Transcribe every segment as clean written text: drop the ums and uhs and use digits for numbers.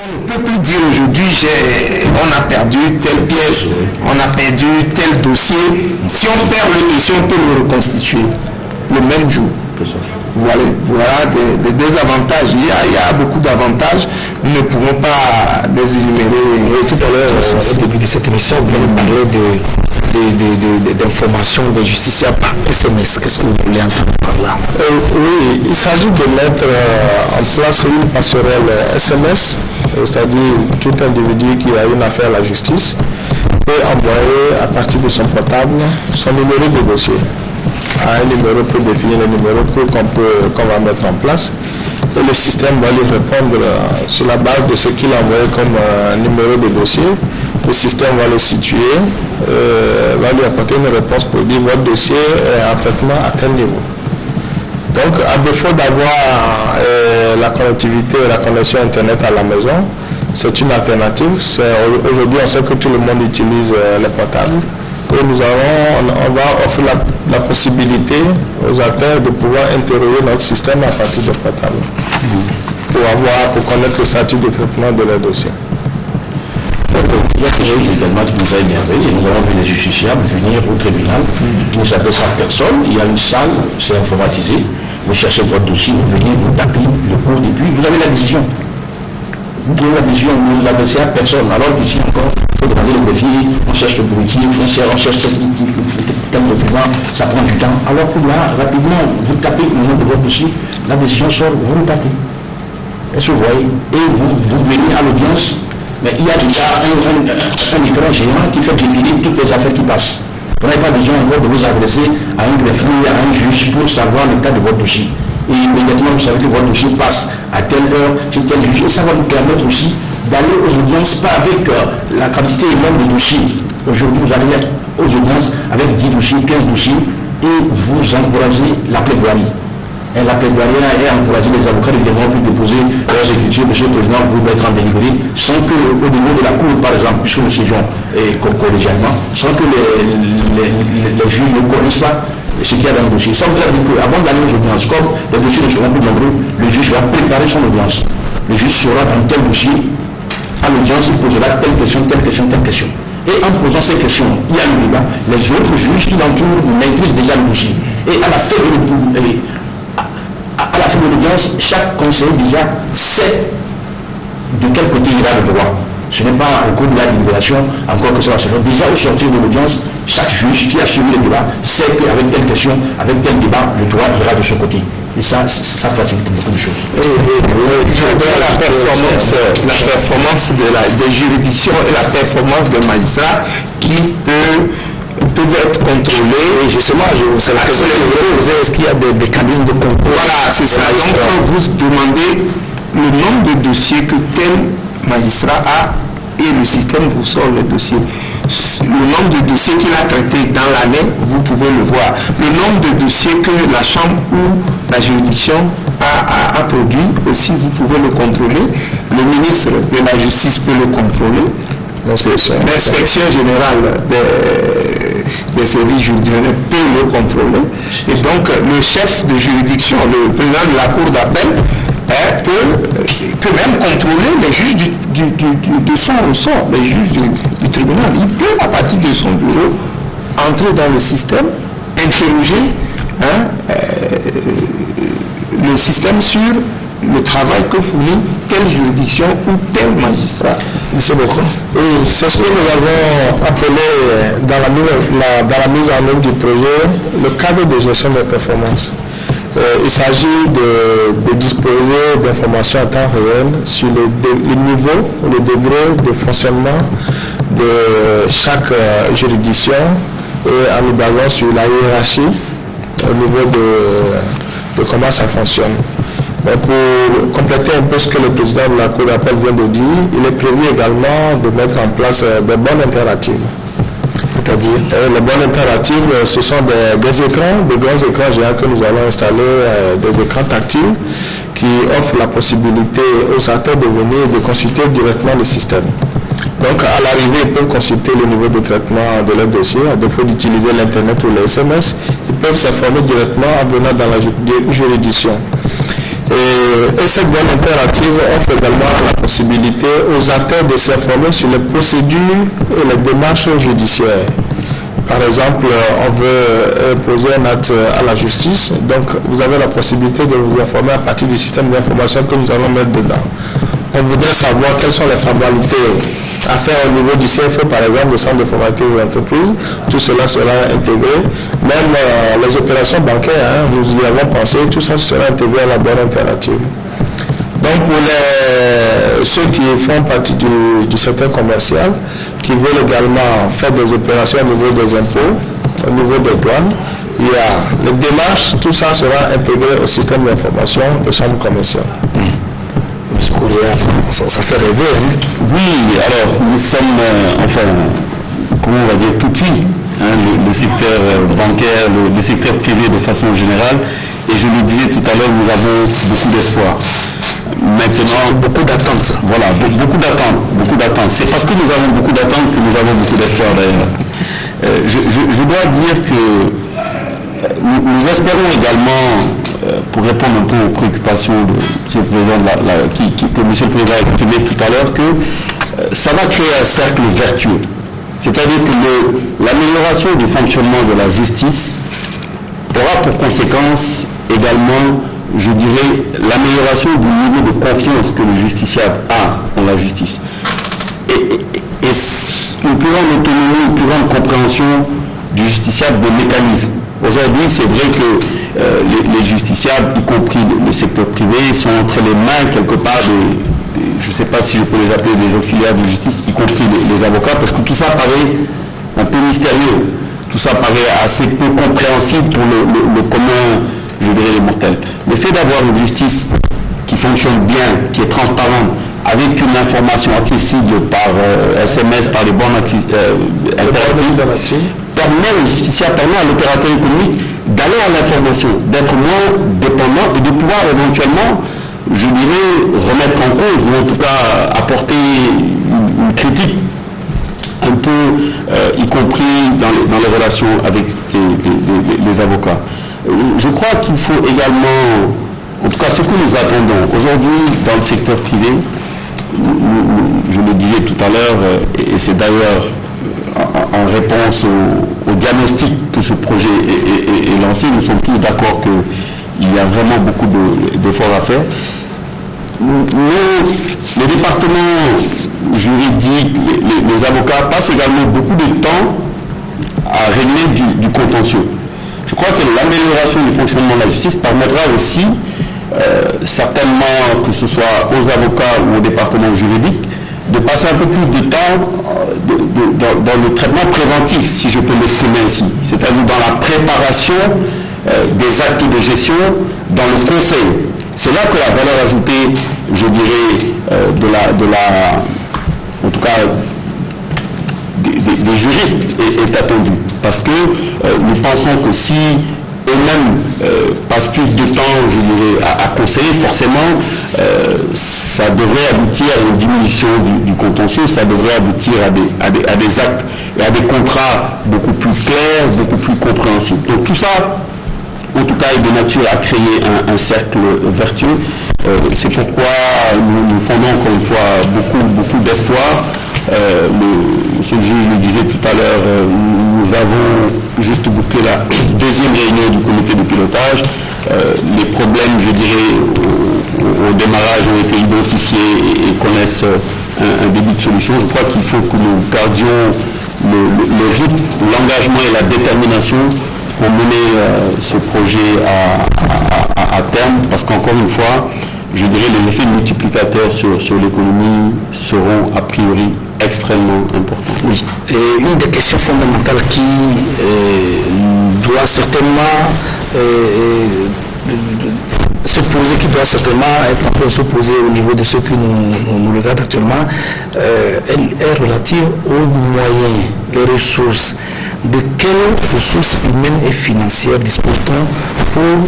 On ne peut plus dire aujourd'hui on a perdu telle pièce, on a perdu tel dossier. Si on perd le dossier, on peut le reconstituer le même jour. Voilà des désavantages. Il y a beaucoup d'avantages. Nous ne pouvons pas les énumérer. Et tout à l'heure, au début de cette émission, vous avez parlé d'informations des justiciables par SMS. Qu'est-ce que vous voulez entendre par là? Oui, il s'agit de mettre en place une passerelle SMS, c'est-à-dire tout individu qui a une affaire à la justice peut envoyer à partir de son portable son numéro de dossier. Un numéro pour définir le numéro qu'on va mettre en place. Et le système va lui répondre sur la base de ce qu'il a envoyé comme numéro de dossier. Le système va le situer, va lui apporter une réponse pour dire votre dossier est en traitement à tel niveau. Donc, à défaut d'avoir la connectivité et la connexion Internet à la maison, c'est une alternative. Aujourd'hui, on sait que tout le monde utilise les portables. Et on va offrir la possibilité aux acteurs de pouvoir interroger notre système à partir de portables pour connaître le statut de traitement de leur dossier. Il y a quelque chose également qui nous a émerveillé. Nous avons vu les justiciables venir au tribunal. Vous savez 100 personnes, il y a une salle, c'est informatisé. Vous cherchez votre dossier, vous venez, vous tapez le cours et puis vous avez la décision. Vous prenez la décision, vous l'adressez à personne. Alors qu'ici encore, il faut demander le greffier, on cherche le bruitier, on cherche tel document, ça prend du temps. Alors que là, rapidement, vous tapez le nom de votre dossier, la décision sort, vous repartez. Est-ce que vous voyez? Et vous venez à l'audience, mais il y a déjà un écran géant qui fait défiler toutes les affaires qui passent. Vous n'avez pas besoin encore de vous adresser à un greffier, à un juge pour savoir l'état de votre dossier. Et immédiatement, vous savez que votre dossier passe à telle heure, chez tel juge. Et ça va vous permettre aussi d'aller aux audiences, pas avec la quantité énorme de dossiers. Aujourd'hui, vous allez aux audiences avec 10 dossiers, 15 dossiers, et vous encouragez la plaidoirie. Et la plaidoirie est encouragée, les avocats ne viendront plus déposer leurs écritures, monsieur le président, vous pouvez être en délivré, sans que, au niveau de la cour, par exemple, puisque nous siégeons collégialement, sans que les juges ne connaissent pas ce qu'il y a dans le dossier. Ça veut dire qu'avant d'aller aux audiences, comme les dossiers ne seront plus nombreux, le juge va préparer son audience. Le juge saura dans tel dossier, à l'audience, il posera telle question, telle question, telle question. Et en posant ces questions, il y a le débat. Les autres juges qui l'entourent maîtrisent déjà le dossier. Et à la fin de l'audience, chaque conseiller déjà sait de quel côté il a le droit. Ce n'est pas au cours de la délibération, encore que ça va se faire. Déjà au sortir de l'audience, chaque juge qui a suivi le débat sait qu'avec telle question, avec tel débat, le droit ira de son côté. Et ça facilite beaucoup de choses. La performance des juridictions et la performance des magistrats qui peuvent être contrôlés. Et justement, c'est la question est-ce qu'il y a des mécanismes de contrôle? Voilà, c'est ça. Donc, vous demandez le nombre de dossiers que tel magistrat a et le système vous sort le dossier. Le nombre de dossiers qu'il a traités dans l'année, vous pouvez le voir. Le nombre de dossiers que la chambre ou la juridiction a produit, aussi vous pouvez le contrôler. Le ministre de la Justice peut le contrôler. L'inspection générale des services juridictionnels peut le contrôler. Et donc, le chef de juridiction, le président de la cour d'appel, peut même contrôler les juges de son ressort, les juges du tribunal. Il peut, à partir de son bureau, entrer dans le système, interroger le système sur le travail que fournit telle juridiction ou tel magistrat. Monsieur Boko. Oui, c'est ce que nous avons appelé dans la mise en œuvre du projet le cadre de gestion des performances. Il s'agit de disposer d'informations en temps réel sur le niveau, le degré de fonctionnement de chaque juridiction et en nous basant sur la hiérarchie au niveau de comment ça fonctionne. Mais pour compléter un peu ce que le président de la Cour d'appel vient de dire, il est prévu également de mettre en place des bornes interactives. C'est-à-dire, les bornes interactives, ce sont des écrans, des grands écrans géants que nous allons installer, des écrans tactiles qui offrent la possibilité aux acteurs de venir et de consulter directement le système. Donc, à l'arrivée, ils peuvent consulter le niveau de traitement de leur dossier, à défaut d'utiliser l'Internet ou les SMS, ils peuvent s'informer directement en venant dans la juridiction. Et cette bonne impérative offre également la possibilité aux acteurs de s'informer sur les procédures et les démarches judiciaires. Par exemple, on veut poser un acte à la justice, donc vous avez la possibilité de vous informer à partir du système d'information que nous allons mettre dedans. On voudrait savoir quelles sont les formalités à faire au niveau du CFE, par exemple, le centre de formalité des entreprises. Tout cela sera intégré. Même les opérations bancaires, nous y avons pensé, tout ça sera intégré à la borne impérative. Donc pour ceux qui font partie du secteur commercial, qui veulent également faire des opérations au niveau des impôts, au niveau des douanes, il y a les démarches, tout ça sera intégré au système d'information de chambre commerciale. Monsieur Kouria, ça fait rêver, hein? Oui, alors nous sommes, comment on va dire, tout de suite, hein, le secteur bancaire, le secteur privé de façon générale, et je le disais tout à l'heure, nous avons beaucoup d'espoir. Maintenant, beaucoup d'attentes. Voilà, beaucoup d'attentes. C'est parce que nous avons beaucoup d'attentes que nous avons beaucoup d'espoir d'ailleurs. Je dois dire que nous espérons également, pour répondre un peu aux préoccupations de M. le Président, que M. le Président a exprimé tout à l'heure, que ça va créer un cercle vertueux. C'est-à-dire que l'amélioration du fonctionnement de la justice aura pour conséquence également, je dirais, l'amélioration du niveau de confiance que le justiciable a en la justice. Et une plus grande autonomie, une plus grande compréhension du justiciable des mécanismes. Aujourd'hui, c'est vrai que les justiciables, y compris le secteur privé, sont entre les mains quelque part je ne sais pas si je peux les appeler des auxiliaires de justice, y compris les avocats, parce que tout ça paraît un peu mystérieux. Tout ça paraît assez peu compréhensible pour le commun, je dirais, les mortels. Le fait d'avoir une justice qui fonctionne bien, qui est transparente, avec une information accessible par SMS, par les bornes interactives, permet au justiciable, permet à l'opérateur économique d'aller à l'information, d'être moins dépendant et de pouvoir éventuellement, je dirais, remettre en cause, ou en tout cas apporter une critique un peu, y compris dans les relations avec les avocats. Je crois qu'il faut également, en tout cas ce que nous attendons aujourd'hui dans le secteur privé, je le disais tout à l'heure, et c'est d'ailleurs en réponse au diagnostic que ce projet est lancé, nous sommes tous d'accord qu'il y a vraiment beaucoup d'efforts à faire. Les départements juridiques, les avocats passent également beaucoup de temps à régler du contentieux. Je crois que l'amélioration du fonctionnement de la justice permettra aussi, certainement que ce soit aux avocats ou au département juridique, de passer un peu plus de temps dans le traitement préventif, si je peux m'exprimer ainsi, c'est-à-dire dans la préparation des actes de gestion, dans le conseil. C'est là que la valeur ajoutée, je dirais, en tout cas, des juristes est attendue. Parce que nous pensons que si eux-mêmes passent plus de temps, je dirais, à conseiller, forcément, ça devrait aboutir à une diminution du contentieux, ça devrait aboutir à des actes et à des contrats beaucoup plus clairs, beaucoup plus compréhensibles. Donc tout ça, en tout cas, est de nature à créer un cercle vertueux. C'est pourquoi nous fondons encore une fois beaucoup d'espoir. Monsieur le juge le disait tout à l'heure, nous avons juste bouclé la deuxième réunion du comité de pilotage. Les problèmes, je dirais, au démarrage ont été identifiés et connaissent un début de solution. Je crois qu'il faut que nous gardions le rythme, l'engagement et la détermination pour mener ce projet à terme, parce qu'encore une fois, je dirais, les effets multiplicateurs sur l'économie seront a priori extrêmement importants. Oui. Et une des questions fondamentales qui doit certainement se poser, qui doit certainement être en train de se poser au niveau de ceux qui nous regardent actuellement, elle est relative aux moyens, les ressources. De quelles ressources humaines et financières dispose-t-on pour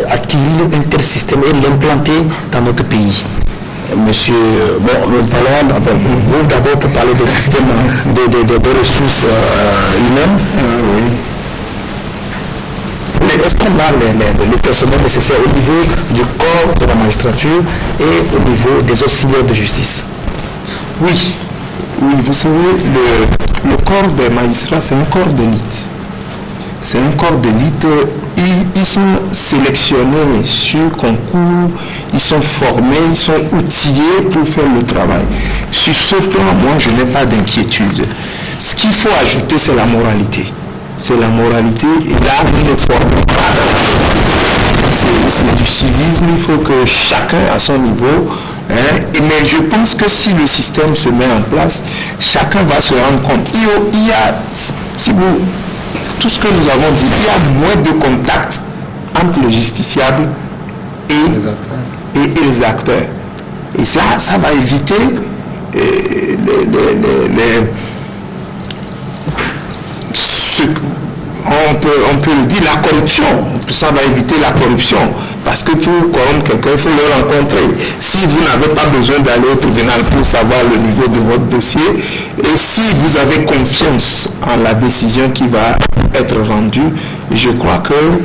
activer un tel système et l'implanter dans notre pays? Monsieur, nous parlons vous d'abord pour parler des systèmes de ressources humaines. Oui. est-ce qu'on a le personnel nécessaire au niveau du corps de la magistrature et au niveau des auxiliaires de justice? Oui, vous savez, le corps des magistrats, c'est un corps d'élite. C'est un corps d'élite. Ils sont sélectionnés sur concours, ils sont formés, ils sont outillés pour faire le travail. Sur ce plan, moi, je n'ai pas d'inquiétude. Ce qu'il faut ajouter, c'est la moralité. C'est la moralité, et là, nous ne formons pas. C'est du civisme, il faut que chacun à son niveau. Mais je pense que si le système se met en place, chacun va se rendre compte. Il y a, tout ce que nous avons dit, il y a moins de contact entre le justiciable et les acteurs. Et ça va éviter on peut le dire, la corruption. Ça va éviter la corruption. Parce que pour corrompre quelqu'un, il faut le rencontrer. Si vous n'avez pas besoin d'aller au tribunal pour savoir le niveau de votre dossier, et si vous avez confiance en la décision qui va être rendue, je crois que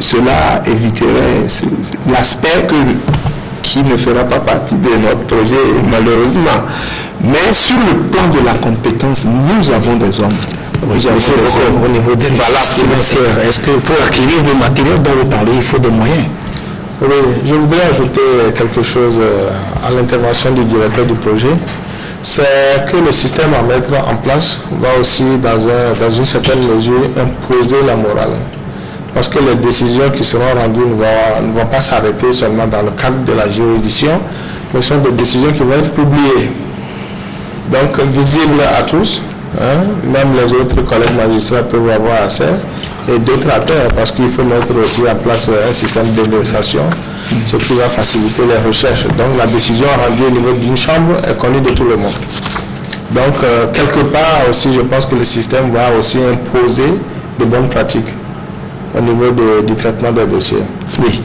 cela éviterait l'aspect qui ne fera pas partie de notre projet, malheureusement. Mais sur le plan de la compétence, nous avons des hommes. Au niveau des ressources financières, est-ce que pour acquérir le matériel dont vous parlez, il faut des moyens? Oui, je voudrais ajouter quelque chose à l'intervention du directeur du projet. C'est que le système à mettre en place va aussi, dans une certaine mesure, imposer la morale. Parce que les décisions qui seront rendues ne vont pas s'arrêter seulement dans le cadre de la juridiction, mais sont des décisions qui vont être publiées. Donc, visibles à tous. Même les autres collègues magistrats peuvent avoir accès, et d'autres acteurs, parce qu'il faut mettre aussi en place un système d'indexation, ce qui va faciliter les recherches. Donc la décision rendue au niveau d'une chambre est connue de tout le monde. Donc quelque part aussi, je pense que le système va aussi imposer de bonnes pratiques au niveau du traitement des dossiers. Oui.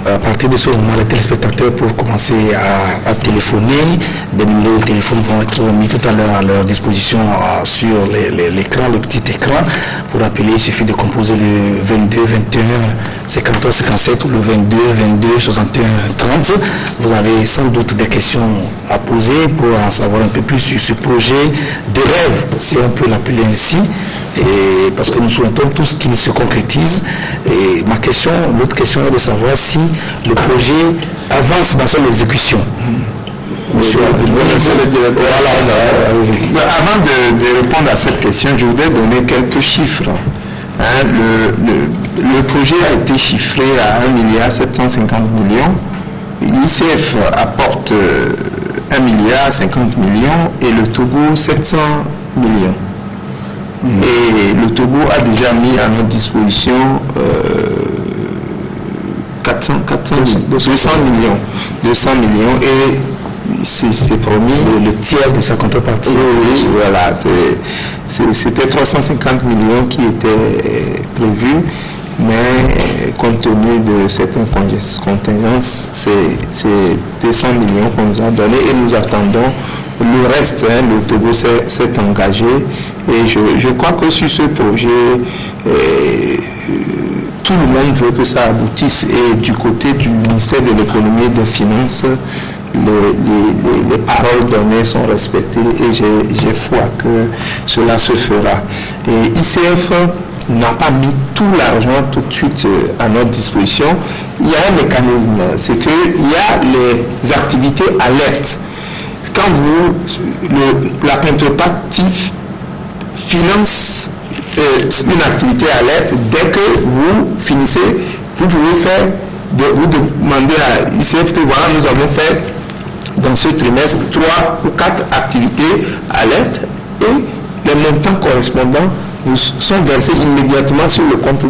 À partir de ce moment, les téléspectateurs peuvent commencer à téléphoner. Des numéros de téléphone vont être mis tout à l'heure à leur disposition sur l'écran, le petit écran. Pour appeler, il suffit de composer le 22 21 53 57 ou le 22 22 61 30. Vous avez sans doute des questions à poser pour en savoir un peu plus sur ce projet de rêve, si on peut l'appeler ainsi. Et parce que nous souhaitons tout ce qui se concrétise. Et l'autre question est de savoir si le projet avance dans son exécution. Monsieur, avant de répondre à cette question, je voudrais donner quelques chiffres. Le projet a été chiffré à 1,750 milliard. L'ICF apporte 1,50 milliard et le Togo 700 millions. Et le Togo a déjà mis à notre disposition 200 millions et c'est promis le tiers de sa contrepartie. Oui, voilà, c'était 350 millions qui étaient prévus, mais compte tenu de certaines contingences, c'est 200 millions qu'on nous a donné et nous attendons le reste. Le Togo s'est engagé et je crois que sur ce projet, tout le monde veut que ça aboutisse, et du côté du ministère de l'économie et des finances, les paroles données sont respectées et j'ai foi que cela se fera. Et ICF n'a pas mis tout l'argent tout de suite à notre disposition. Il y a un mécanisme, c'est qu'il y a les activités alertes. Quand la contrepartie finance une activité alerte, dès que vous finissez, vous pouvez vous demander à ICF que voilà, nous avons fait dans ce trimestre 3 ou 4 activités alertes, et les montants correspondants vous sont versés immédiatement sur le compte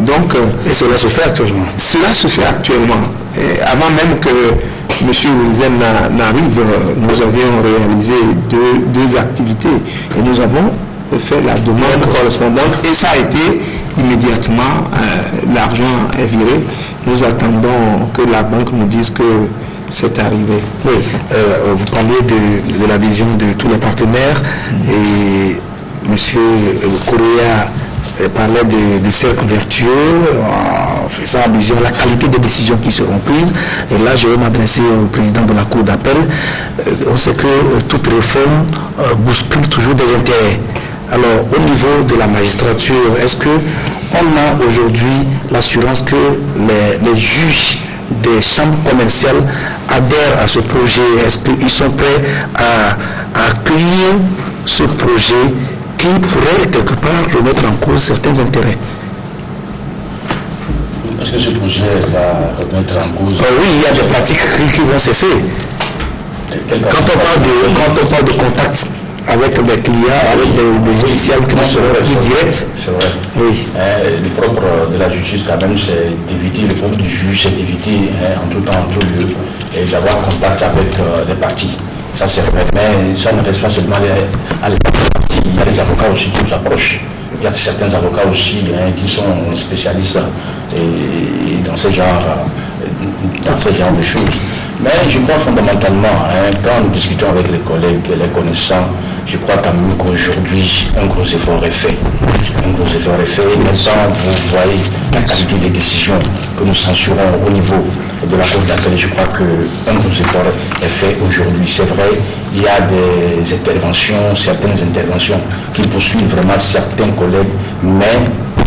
donc, et cela se fait actuellement. Cela se fait actuellement. Et avant même que M. Wilzen n'arrive, nous avions réalisé deux activités et nous avons fait la demande correspondante et ça a été immédiatement, l'argent est viré. Nous attendons que la banque nous dise que c'est arrivé. Vous parliez de l'adhésion de tous les partenaires et M. Correa parlait de cercle vertueux, en faisant allusion à la qualité des décisions qui seront prises. Et là, je vais m'adresser au président de la Cour d'appel. On sait que toute réforme bouscule toujours des intérêts. Alors, au niveau de la magistrature, est-ce que on a aujourd'hui l'assurance que les juges des chambres commerciales adhèrent à ce projet? Est-ce qu'ils sont prêts à accueillir ce projet qui pourrait quelque part remettre en cause certains intérêts? Est-ce que ce projet va remettre en cause? Oui, il y a des pratiques qui vont cesser. Quand on parle de contact avec des clients, avec des logiciels qui seront plus directs. C'est vrai. Oui. Le propre de la justice, quand même, c'est d'éviter, le propre du juge, c'est d'éviter en tout temps, en tout lieu, et d'avoir contact avec les parties. Ça, c'est vrai. Mais ça ne reste pas seulement à l'état des parties. Il y a des avocats aussi qui nous approchent. Il y a certains avocats aussi qui sont spécialistes dans ce genre de choses. Mais je crois fondamentalement, quand nous discutons avec les collègues et les connaissants, je crois quand même qu'aujourd'hui, un gros effort est fait. Un gros effort est fait. Maintenant, vous voyez la qualité des décisions que nous censurons au niveau de la Cour d'appel. Je crois qu'un gros effort est fait aujourd'hui. C'est vrai, il y a des interventions, certaines interventions qui poursuivent vraiment certains collègues, mais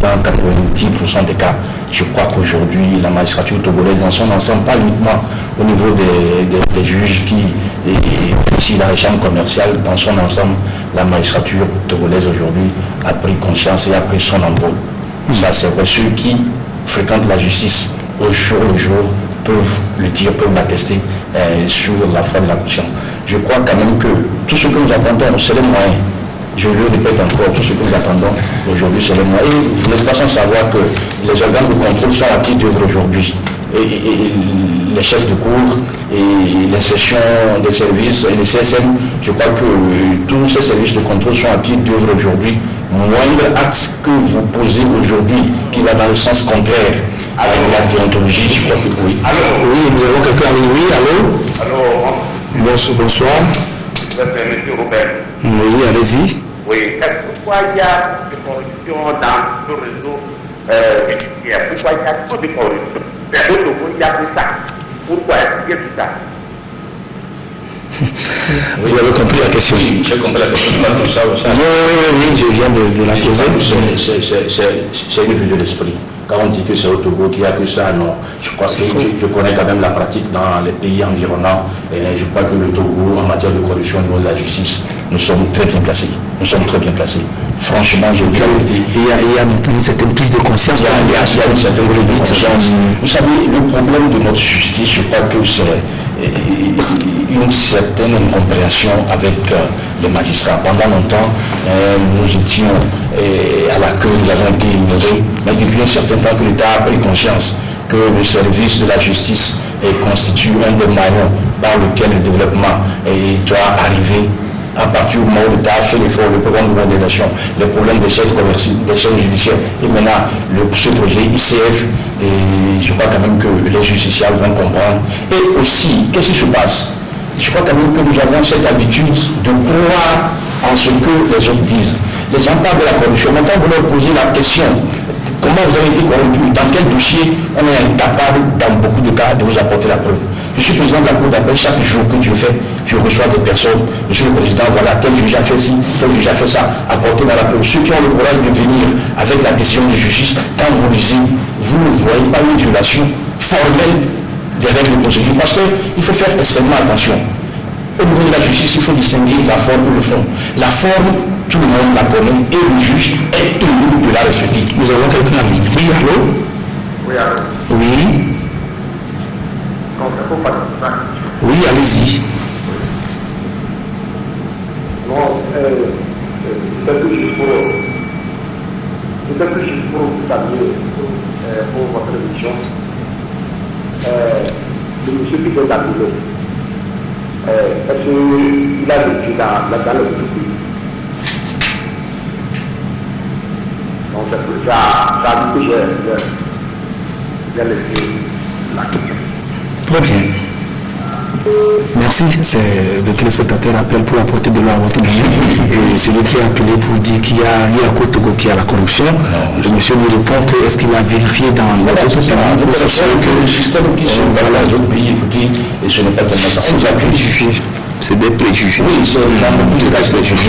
dans 90% des cas, je crois qu'aujourd'hui, la magistrature togolaise dans son ensemble, pas uniquement au niveau des juges qui officient la chambre commerciale, dans son ensemble, la magistrature togolaise aujourd'hui a pris conscience et a pris son envol. Ça, c'est vrai. Ceux qui fréquentent la justice au jour le jour peuvent le dire, peuvent l'attester sur la foi de la conscience. Je crois quand même que tout ce que nous attendons, c'est les moyens. Je le répète encore, tout ce que nous attendons aujourd'hui, c'est les moyens. Vous n'êtes pas sans savoir que les organes de contrôle sont à qui d'œuvre aujourd'hui. Et les chefs de cour et les sessions des services et les CSM, je crois que tous ces services de contrôle sont à pied d'œuvre aujourd'hui. Moindre acte que vous posez aujourd'hui qui va dans le sens contraire à la déontologie, je crois que oui. Alors, oui, nous avons quelqu'un en ligne. Oui, allô? Allô. Bonsoir. Je m'appelle M. Robert. Oui, allez-y. Oui, pourquoi il y a des corruptions dans le réseau judiciaire? Pourquoi il y a trop de corruption? C'est autre chose, il y a tout ça. Pourquoi il y a tout ça? Vous avez compris la question? Oui, j'ai compris la question. Oui, je viens de la poser. C'est une vue de l'esprit. Quand on dit que c'est au Togo qu'il n'y a que ça, non. Je crois que je connais quand même la pratique dans les pays environnants. Et je crois que le Togo, en matière de corruption au niveau de la justice, nous sommes très bien placés. Nous sommes très bien placés. Franchement, j'ai bien été. Il y a une certaine prise de conscience. Il y a une certaine prise de conscience. Vous savez, le problème de notre justice, je crois que c'est une certaine incompréhension avec les magistrats. Pendant longtemps, nous étions à la queue, nous avons été ignorés, mais depuis un certain temps que l'État a pris conscience que le service de la justice constitue un des maillons par lequel le développement doit arriver. À partir du moment où l'État a fait l'effort, le programme de modernisation, les problèmes des chaînes commerciales, des chaînes judiciaires, et maintenant ce projet ICF, et je crois quand même que les justiciables vont comprendre. Et aussi, qu'est-ce qui se passe? Je crois quand même que nous avons cette habitude de croire en ce que les autres disent. Les gens parlent de la corruption. Maintenant, vous leur posez la question, comment vous avez été corrompu? Dans quel dossier on est incapable, dans beaucoup de cas, de vous apporter la preuve? Je suis président de la Cour d'appel, chaque jour que Dieu fait, je reçois des personnes. Monsieur le Président, voilà, tel juge a fait ci, tel juge a fait ça, apportez-moi la preuve. Ceux qui ont le courage de venir avec la décision de justice, quand vous lisez, vous ne voyez pas une violation formelle des règles de procédure. Parce qu'il faut faire extrêmement attention. Au niveau de la justice, il faut distinguer la forme et le fond. La forme, tout le monde la connaît, et le juge est tenu de la respecter. Nous avons quelqu'un en ligne. Oui, allô? Oui, alors. Oui. Donc, il faut participer. Oui, allez-y. Non, c'est juste pour vous saluer pour votre émission. Le monsieur qui est appelé, est-ce qu'il a vécu dans le pays? Donc, c'est pour ça que j'ai laissé la question. Très bien. Merci, c'est le téléspectateur appelle pour apporter de l'eau à votre vie. Et celui qui a appelé pour dire qu'il y a lieu à Côte-Côte qui a la corruption, le monsieur nous répond que est-ce qu'il a vérifié dans les autres pays pour s'assurer que le système qui se dans les autres pays, écoutez, et ce n'est pas tellement ça. C'est des préjugés. Oui, c'est des préjugés,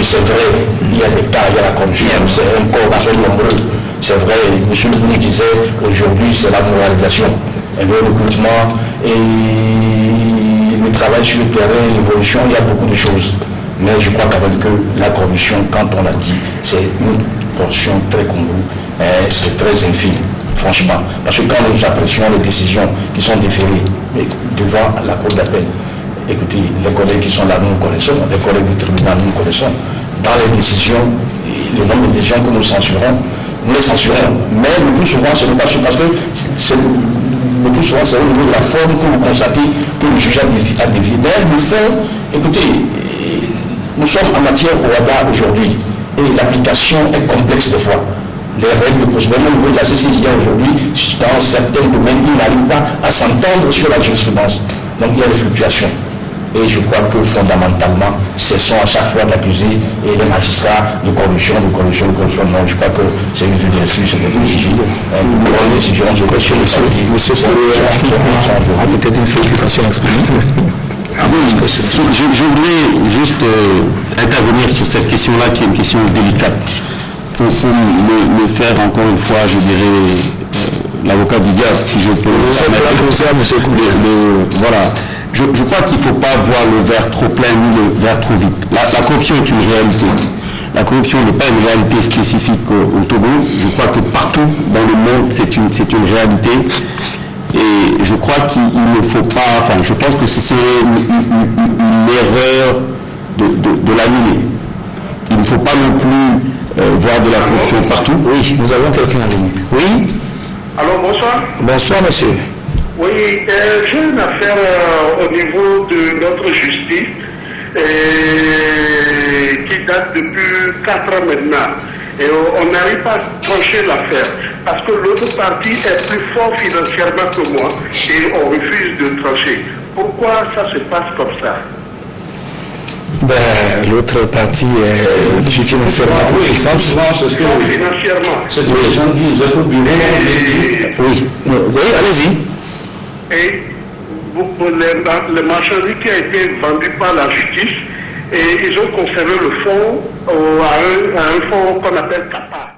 c'est vrai. Il y a des cas, il y a la corruption, c'est encore nombreux. C'est vrai, M. Bouni disait aujourd'hui c'est la moralisation, et le recrutement et le travail sur le terrain, l'évolution, il y a beaucoup de choses. Mais je crois quand même que la corruption, quand on l'a dit, c'est une portion très congrue, c'est très infime, franchement. Parce que quand nous apprécions les décisions qui sont déférées devant la cour d'appel, écoutez, les collègues qui sont là, nous connaissons, les collègues du tribunal, nous connaissons. Dans les décisions, le nombre de décisions que nous censurons, nous les censurons. Mais le plus souvent, ce n'est pas parce que le plus souvent, c'est au niveau de la forme que vous constatez que le juge a dévié. Mais le fond, écoutez, nous sommes en matière OHADA aujourd'hui et l'application est complexe des fois. Les règles de procédure au niveau de la CCJ aujourd'hui, dans certains domaines, ils n'arrivent pas à s'entendre sur la jurisprudence. Donc il y a des fluctuations. Et je crois que fondamentalement, cessons à chaque fois d'accuser les magistrats de corruption. Non, je crois que c'est une vue de l'esprit, c'est une décision. Une décision, je crois que monsieur a peut-être une préoccupation exprimée. Je voulais juste intervenir sur cette question-là, qui est une question délicate. Pour me faire encore une fois, je dirais, l'avocat du diable, si je peux. Voilà. Je crois qu'il ne faut pas voir le verre trop plein ni le verre trop vide. La corruption est une réalité. La corruption n'est pas une réalité spécifique au Togo. Je crois que partout dans le monde, c'est une réalité. Et je crois qu'il ne faut pas, enfin, je pense que c'est une erreur de l'annuler. Il ne faut pas non plus voir de la corruption partout. Oui, nous avons quelqu'un en ligne. Oui. Alors bonsoir. Bonsoir, monsieur. Oui, j'ai une affaire au niveau de notre justice qui date depuis 4 ans maintenant. Et on n'arrive pas à trancher l'affaire parce que l'autre partie est plus fort financièrement que moi et on refuse de trancher. Pourquoi ça se passe comme ça? Ben, l'autre partie est financièrement plus puissante. Financièrement. C'est ce que les gens disent, vous êtes au bureau. Oui, allez-y. Et les marchandises qui a été vendu par la justice, et ils ont conservé le fonds à un fonds qu'on appelle CAPA.